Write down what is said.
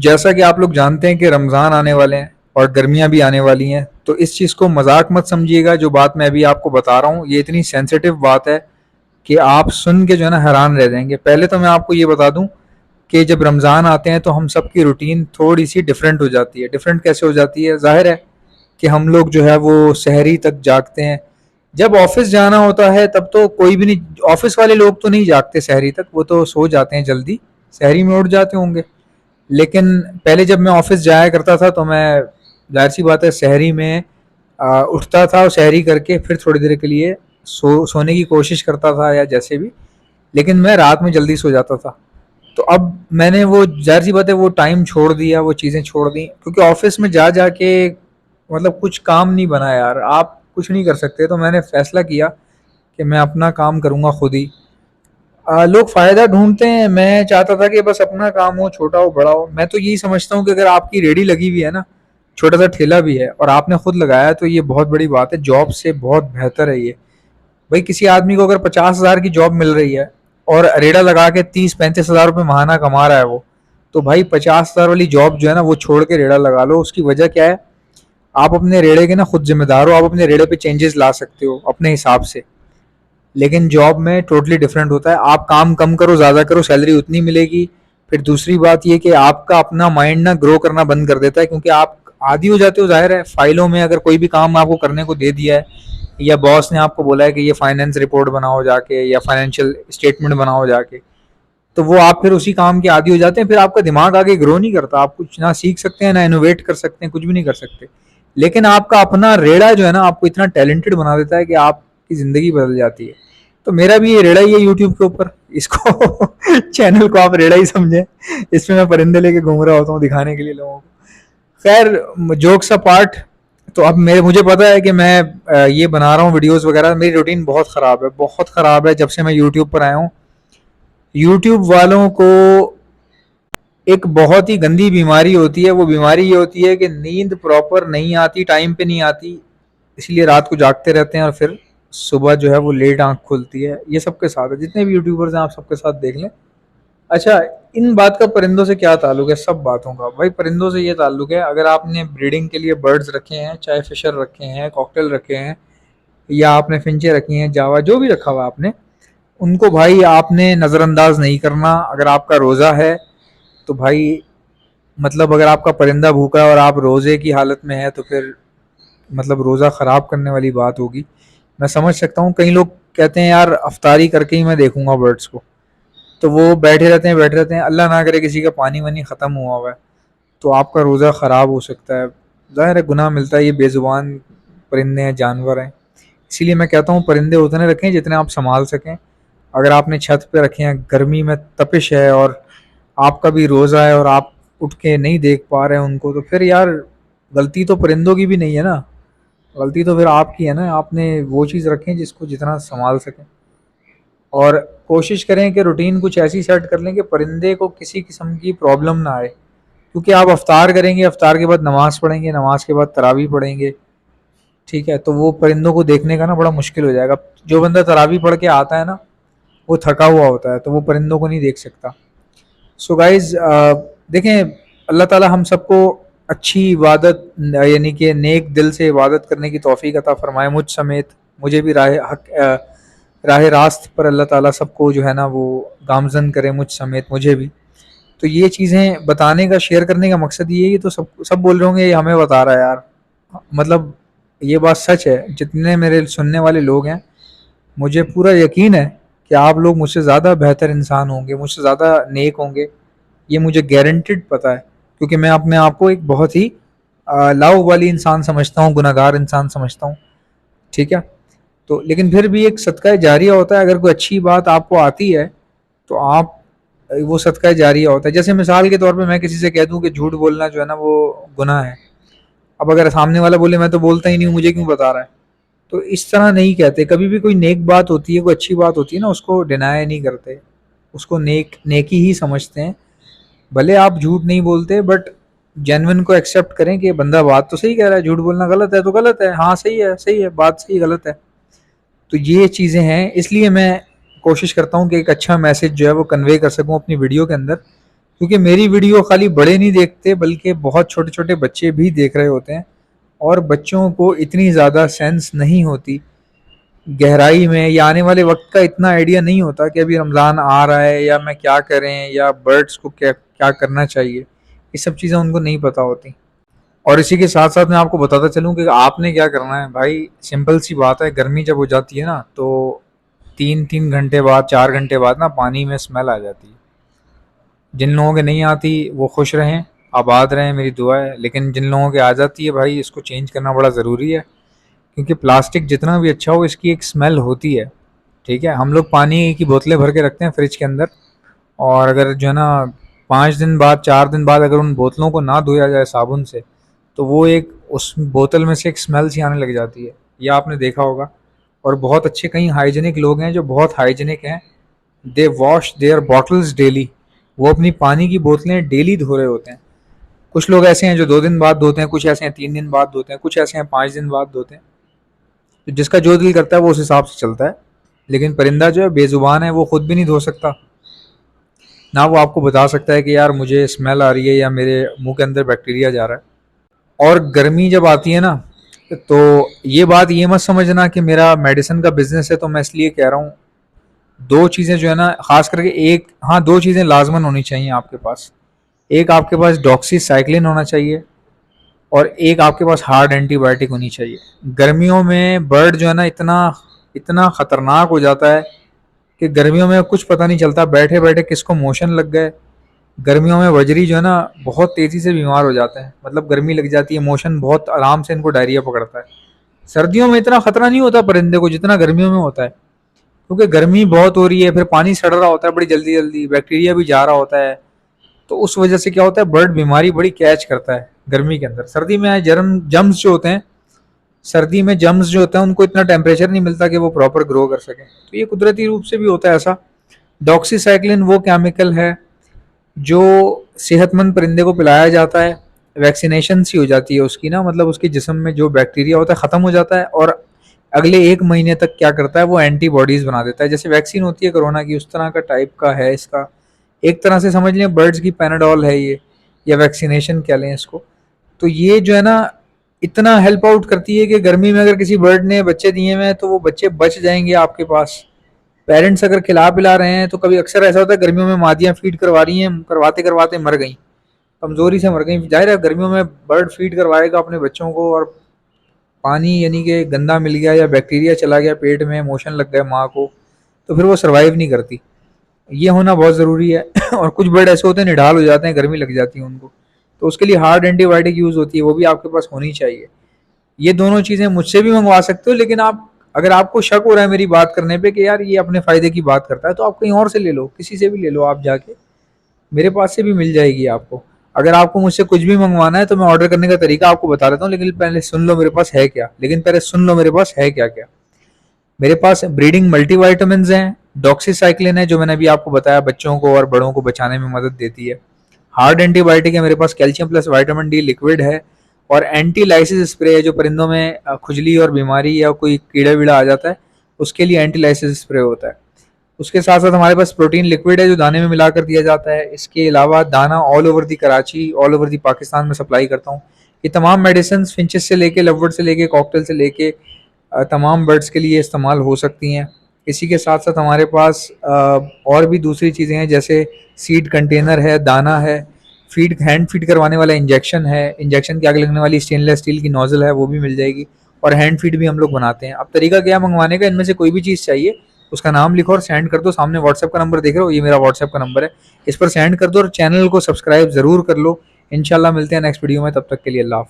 جیسا کہ آپ لوگ جانتے ہیں کہ رمضان آنے والے ہیں اور گرمیاں بھی آنے والی ہیں، تو اس چیز کو مذاق مت سمجھیے گا. جو بات میں ابھی آپ کو بتا رہا ہوں یہ اتنی سینسیٹیو بات ہے کہ آپ سن کے جو ہے نا حیران رہ جائیں گے. پہلے تو میں آپ کو یہ بتا دوں کہ جب رمضان آتے ہیں تو ہم سب کی روٹین تھوڑی سی ڈفرینٹ ہو جاتی ہے. ڈفرینٹ کیسے ہو جاتی ہے؟ ظاہر ہے کہ ہم لوگ جو ہے وہ سحری تک جاگتے ہیں. جب آفس جانا ہوتا ہے تب تو کوئی بھی نہیں، آفس والے لوگ تو نہیں جاگتے سحری تک، وہ تو سو جاتے ہیں جلدی، سحری میں اٹھ جاتے ہوں گے. لیکن پہلے جب میں آفس جایا کرتا تھا تو میں ظاہر سی بات ہے سحری میں اٹھتا تھا اور سحری کر کے پھر تھوڑی دیر کے لیے سونے کی کوشش کرتا تھا یا جیسے بھی، لیکن میں رات میں جلدی سو جاتا تھا. تو اب میں نے وہ ظاہر سی بات ہے وہ ٹائم چھوڑ دیا، وہ چیزیں چھوڑ دیں، کیونکہ آفس میں جا جا کے مطلب کچھ کام نہیں بنا یار، آپ کچھ نہیں کر سکتے. تو میں نے فیصلہ کیا کہ میں اپنا کام کروں گا خود ہی. لوگ فائدہ ڈھونڈتے ہیں، میں چاہتا تھا کہ بس اپنا کام ہو، چھوٹا ہو بڑا ہو. میں تو یہی سمجھتا ہوں کہ اگر آپ کی ریڑھی لگی ہوئی ہے نا، چھوٹا سا ٹھیلا بھی ہے اور آپ نے خود لگایا تو یہ بہت بڑی بات ہے، جاب سے بہت بہتر ہے یہ. بھائی کسی آدمی کو اگر 50,000 کی جاب مل رہی ہے اور ریڑا لگا کے 30-35 ہزار روپے ماہانہ کما رہا ہے وہ، تو بھائی 50,000 والی جاب جو ہے نا وہ چھوڑ کے ریڑا لگا لو. اس کی وجہ کیا ہے؟ آپ اپنے ریڑے کے نا خود ذمہ دار ہو، آپ اپنے ریڑے پہ چینجز لا سکتے ہو اپنے حساب سے. لیکن جاب میں ٹوٹلی ڈفرینٹ ہوتا ہے، آپ کام کم کرو زیادہ کرو سیلری اتنی ملے گی. پھر دوسری بات یہ کہ آپ کا اپنا مائنڈ نا گرو کرنا بند کر دیتا ہے، کیونکہ آپ عادی ہو جاتے ہو. ظاہر ہے فائلوں میں اگر کوئی بھی کام آپ کو کرنے کو دے دیا ہے یا باس نے آپ کو بولا ہے کہ یہ فائنینس رپورٹ بناؤ جا کے یا فائنینشیل اسٹیٹمنٹ بناؤ جا کے، تو وہ آپ پھر اسی کام کے عادی ہو جاتے ہیں. پھر آپ کا دماغ آگے گرو نہیں کرتا، آپ کچھ نہ سیکھ سکتے ہیں نہ انوویٹ کر سکتے ہیں، کچھ بھی نہیں کر سکتے. لیکن آپ کا اپنا ریڑا جو ہے نا آپ کو اتنا ٹیلنٹڈ بنا دیتا ہے کہ آپ کی زندگی بدل جاتی ہے. تو میرا بھی یہ ریڑا ہی ہے یوٹیوب کے اوپر، اس کو چینل کو آپ ریڑا ہی سمجھیں. اس میں پرندے لے کے گھوم رہا ہوتا ہوں دکھانے کے لیے لوگوں کو. خیر جوکس پارٹ، تو اب مجھے پتا ہے کہ میں یہ بنا رہا ہوں ویڈیوز وغیرہ، میری روٹین بہت خراب ہے، بہت خراب ہے. جب سے میں یوٹیوب پر آیا ہوں، یوٹیوب والوں کو ایک بہت ہی گندی بیماری ہوتی ہے. وہ بیماری یہ ہوتی ہے کہ نیند پراپر نہیں آتی، ٹائم پہ نہیں آتی، اس لیے رات کو جاگتے رہتے ہیں اور پھر صبح جو ہے وہ لیٹ آنکھ کھلتی ہے. یہ سب کے ساتھ ہے، جتنے بھی یوٹیوبرز ہیں آپ سب کے ساتھ دیکھ لیں. اچھا ان بات کا پرندوں سے کیا تعلق ہے؟ سب باتوں کا بھائی پرندوں سے یہ تعلق ہے، اگر آپ نے بریڈنگ کے لیے برڈز رکھے ہیں، چاہے فشر رکھے ہیں، کاکٹیل رکھے ہیں، یا آپ نے فنچے رکھی ہیں، جاوا جو بھی رکھا ہوا آپ نے، ان کو بھائی آپ نے نظر انداز نہیں کرنا. اگر آپ کا روزہ ہے تو بھائی مطلب اگر آپ کا پرندہ بھوکا ہے اور آپ روزے کی حالت میں ہے تو پھر مطلب روزہ خراب کرنے والی بات ہوگی. میں سمجھ سکتا ہوں کئی لوگ کہتے ہیں یار افطاری کر کے ہی میں دیکھوں گا برڈس کو، تو وہ بیٹھے رہتے ہیں. اللہ نہ کرے کسی کا پانی وانی ختم ہوا ہوا ہے تو آپ کا روزہ خراب ہو سکتا ہے. ظاہر ہے گناہ ملتا ہے، یہ بے زبان پرندے ہیں، جانور ہیں. اسی لیے میں کہتا ہوں پرندے اتنے رکھیں جتنے آپ سنبھال سکیں. اگر آپ نے چھت پہ رکھے ہیں، گرمی میں تپش ہے اور آپ کا بھی روزہ ہے اور آپ اٹھ کے نہیں دیکھ پا رہے ہیں ان کو، تو پھر یار غلطی تو پرندوں کی بھی نہیں ہے نا، غلطی تو پھر آپ کی ہے نا. آپ نے وہ چیز رکھیں جس کو جتنا سنبھال سکیں، اور کوشش کریں کہ روٹین کچھ ایسی سیٹ کر لیں کہ پرندے کو کسی قسم کی پرابلم نہ آئے. کیونکہ آپ افطار کریں گے، افطار کے بعد نماز پڑھیں گے، نماز کے بعد تراویح پڑھیں گے، ٹھیک ہے، تو وہ پرندوں کو دیکھنے کا نا بڑا مشکل ہو جائے گا. جو بندہ تراویح پڑھ کے آتا ہے نا وہ تھکا ہوا ہوتا ہے، تو وہ پرندوں کو نہیں دیکھ سکتا. سو گائز دیکھیں، اللہ تعالی ہم سب کو اچھی عبادت یعنی کہ نیک دل سے عبادت کرنے کی توفیق عطا فرمائے، مجھ سمیت. مجھے بھی راہ راست پر اللہ تعالیٰ سب کو جو ہے نا وہ گامزن کرے، مجھ سمیت مجھے بھی. تو یہ چیزیں بتانے کا، شیئر کرنے کا مقصد یہ ہے. تو سب بول رہے ہوں گے یہ ہمیں بتا رہا ہے یار، مطلب یہ بات سچ ہے. جتنے میرے سننے والے لوگ ہیں مجھے پورا یقین ہے کہ آپ لوگ مجھ سے زیادہ بہتر انسان ہوں گے، مجھ سے زیادہ نیک ہوں گے، یہ مجھے گارنٹیڈ پتہ ہے. کیونکہ میں اپنے آپ کو ایک بہت ہی لاؤ والی انسان سمجھتا ہوں، گناہ گار انسان سمجھتا ہوں، ٹھیک ہے. تو لیکن پھر بھی ایک صدقہ جاریہ ہوتا ہے. اگر کوئی اچھی بات آپ کو آتی ہے تو آپ وہ صدقہ جاریہ ہوتا ہے. جیسے مثال کے طور پہ میں کسی سے کہہ دوں کہ جھوٹ بولنا جو ہے نا وہ گناہ ہے، اب اگر سامنے والا بولے میں تو بولتا ہی نہیں ہوں، مجھے کیوں بتا رہا ہے، تو اس طرح نہیں کہتے. کبھی بھی کوئی نیک بات ہوتی ہے، کوئی اچھی بات ہوتی ہے نا، اس کو ڈینائی نہیں کرتے، اس کو نیکی ہی سمجھتے ہیں. بھلے آپ جھوٹ نہیں بولتے بٹ جینوئن کو ایکسیپٹ کریں کہ بندہ بات تو صحیح کہہ رہا ہے، جھوٹ بولنا غلط ہے تو غلط ہے، ہاں صحیح ہے بات صحیح غلط ہے. تو یہ چیزیں ہیں، اس لیے میں کوشش کرتا ہوں کہ ایک اچھا میسج جو ہے وہ کنوے کر سکوں اپنی ویڈیو کے اندر، کیونکہ میری ویڈیو خالی بڑے نہیں دیکھتے بلکہ بہت چھوٹے چھوٹے بچے بھی دیکھ رہے ہوتے ہیں، اور بچوں کو اتنی زیادہ سینس نہیں ہوتی گہرائی میں، یا آنے والے وقت کا اتنا آئیڈیا نہیں ہوتا کہ ابھی رمضان آ رہا ہے یا میں کیا کریں یا برڈس کو کیا کیا کرنا چاہیے، یہ سب چیزیں ان کو نہیں پتہ ہوتی۔ اور اسی کے ساتھ ساتھ میں آپ کو بتاتا چلوں کہ آپ نے کیا کرنا ہے بھائی، سمپل سی بات ہے، گرمی جب ہو جاتی ہے نا تو 3 گھنٹے بعد 4 گھنٹے بعد نا پانی میں اسمیل آ جاتی ہے۔ جن لوگوں کے نہیں آتی وہ خوش رہیں، آباد رہیں، میری دعا ہے، لیکن جن لوگوں کے آ جاتی ہے بھائی اس کو چینج کرنا بڑا ضروری ہے، کیونکہ پلاسٹک جتنا بھی اچھا ہو اس کی ایک اسمیل ہوتی ہے، ٹھیک ہے؟ ہم لوگ پانی کی بوتلیں بھر کے رکھتے ہیں فریج کے اندر، اور اگر جو ہے نا 5 دن بعد 4 دن بعد اگر ان بوتلوں کو نہ دھویا جائے صابن سے تو وہ ایک اس بوتل میں سے ایک اسمیل سی آنے لگ جاتی ہے، یہ آپ نے دیکھا ہوگا۔ اور بہت اچھے کئی ہائیجینک لوگ ہیں جو بہت ہائیجینک ہیں، دے واش دیئر باٹلز ڈیلی، وہ اپنی پانی کی بوتلیں ڈیلی دھو رہے ہوتے ہیں۔ کچھ لوگ ایسے ہیں جو 2 دن بعد دھوتے ہیں، کچھ ایسے ہیں 3 دن بعد دھوتے ہیں، کچھ ایسے ہیں 5 دن بعد دھوتے ہیں، تو جس کا جو دل کرتا ہے وہ اس حساب سے چلتا ہے۔ لیکن پرندہ جو ہے بے زبان ہے، وہ خود بھی نہیں دھو سکتا، نہ وہ آپ کو بتا سکتا ہے کہ یار مجھے اسمیل آ رہی ہے یا میرے منہ کے اندر بیکٹیریا جا رہا ہے۔ اور گرمی جب آتی ہے نا تو یہ بات یہ مت سمجھنا کہ میرا میڈیسن کا بزنس ہے تو میں اس لیے کہہ رہا ہوں، 2 چیزیں جو ہے نا خاص کر کے ایک، ہاں 2 چیزیں لازماً ہونی چاہیے آپ کے پاس، ایک آپ کے پاس ڈاکسی سائیکلین ہونا چاہیے، اور ایک آپ کے پاس ہارڈ اینٹی بائیوٹک ہونی چاہیے۔ گرمیوں میں برڈ جو ہے نا اتنا خطرناک ہو جاتا ہے کہ گرمیوں میں کچھ پتہ نہیں چلتا، بیٹھے بیٹھے کس کو موشن لگ گئے۔ گرمیوں میں وجری جو ہے نا بہت تیزی سے بیمار ہو جاتے ہیں، مطلب گرمی لگ جاتی ہے، موشن بہت آرام سے ان کو ڈائریا پکڑتا ہے۔ سردیوں میں اتنا خطرہ نہیں ہوتا پرندے کو جتنا گرمیوں میں ہوتا ہے، کیونکہ گرمی بہت ہو رہی ہے، پھر پانی سڑ رہا ہوتا ہے بڑی جلدی جلدی، بیکٹیریا بھی جا رہا ہوتا ہے، تو اس وجہ سے کیا ہوتا ہے برڈ بیماری بڑی کیچ کرتا ہے گرمی کے اندر۔ سردی میں جمز جو ہوتے ہیں، سردی میں جمز جو ہوتے ہیں ان کو اتنا ٹیمپریچر نہیں ملتا کہ وہ پراپر گرو کر سکیں، تو یہ قدرتی روپ سے بھی ہوتا ہے ایسا۔ ڈاکسی سائیکلین وہ کیمیکل ہے جو صحت مند پرندے کو پلایا جاتا ہے، ویکسینیشن سی ہو جاتی ہے اس کی نا، مطلب اس کے جسم میں جو بیکٹیریا ہوتا ہے ختم ہو جاتا ہے، اور اگلے 1 مہینے تک کیا کرتا ہے وہ اینٹی باڈیز بنا دیتا ہے، جیسے ویکسین ہوتی ہے کرونا کی اس طرح کا ٹائپ کا ہے اس کا، ایک طرح سے سمجھ لیں برڈز کی پیناڈول ہے یہ، یا ویکسینیشن کہہ لیں اس کو۔ تو یہ جو ہے نا اتنا ہیلپ آؤٹ کرتی ہے کہ گرمی میں اگر کسی برڈ نے بچے دیے ہوئے ہیں تو وہ بچے بچ جائیں گے آپ کے پاس۔ پیرنٹس اگر کھلا پلا رہے ہیں تو کبھی اکثر ایسا ہوتا ہے گرمیوں میں مادیاں فیڈ کروا رہی ہیں، کرواتے کرواتے مر گئیں، کمزوری سے مر گئیں، ظاہر ہے گرمیوں میں برڈ فیڈ کروائے گا اپنے بچوں کو، اور پانی یعنی کہ گندا مل گیا یا بیکٹیریا چلا گیا پیٹ میں، موشن لگ گئے ماں کو، تو پھر وہ سروائیو نہیں کرتی، یہ ہونا بہت ضروری ہے۔ اور کچھ برڈ ایسے ہوتے ہیں نڈھال ہو جاتے ہیں، گرمی لگ جاتی ہے ان کو، تو اس کے لیے ہارڈ اینٹی بائیوٹک یوز ہوتی ہے، وہ بھی آپ کے پاس ہونی چاہیے۔ یہ دونوں چیزیں مجھ سے بھی منگوا سکتے ہو، لیکن آپ اگر آپ کو شک ہو رہا ہے میری بات کرنے پہ کہ یار یہ اپنے فائدے کی بات کرتا ہے تو آپ کہیں اور سے لے لو، کسی سے بھی لے لو، آپ جا کے میرے پاس سے بھی مل جائے گی آپ کو۔ اگر آپ کو مجھ سے کچھ بھی منگوانا ہے تو میں آرڈر کرنے کا طریقہ آپ کو بتا دیتا ہوں، لیکن پہلے سن لو میرے پاس ہے کیا، میرے پاس بریڈنگ ملٹی وائٹامنز ہیں، ڈاکسی سائیکلین ہے جو میں نے ابھی آپ کو بتایا بچوں کو اور بڑوں کو بچانے میں مدد دیتی ہے، ہارڈ اینٹی بائیوٹک ہے میرے پاس، calcium plus vitamin D liquid ہے، اور اینٹی لائسس اسپرے ہے جو پرندوں میں کھجلی اور بیماری یا کوئی کیڑا ویڑا آ جاتا ہے اس کے لیے اینٹی لائسس اسپرے ہوتا ہے۔ اس کے ساتھ ساتھ ہمارے پاس پروٹین لکوڈ ہے جو دانے میں ملا کر دیا جاتا ہے، اس کے علاوہ دانہ all over the Karachi, all over the Pakistan میں سپلائی کرتا ہوں۔ یہ تمام میڈیسنز فنچز سے لے کے لو برڈ سے لے کے کاکٹیل سے لے کے تمام برڈس کے لیے استعمال ہو سکتی ہیں۔ اسی کے ساتھ ساتھ ہمارے پاس اور بھی دوسری چیزیں ہیں، جیسے سیڈ کنٹینر ہے، دانہ ہے، ہینڈ فیڈ کروانے والا انجیکشن ہے، انجیکشن کے آگے لگنے والی اسٹین لیس اسٹیل کی نوزل ہے وہ بھی مل جائے گی، اور ہینڈ فیڈ بھی ہم لوگ بناتے ہیں۔ اب طریقہ کیا منگوانے کا، ان میں سے کوئی بھی چیز چاہیے اس کا نام لکھو اور سینڈ کر دو، سامنے واٹس ایپ کا نمبر دیکھ رہے ہو، یہ میرا واٹس ایپ کا نمبر ہے، اس پر سینڈ کر دو، اور چینل کو سبسکرائب ضرور کر لو۔ انشاءاللہ ملتے ہیں نیکسٹ ویڈیو میں، تب تک کے لیے اللہ حافظ۔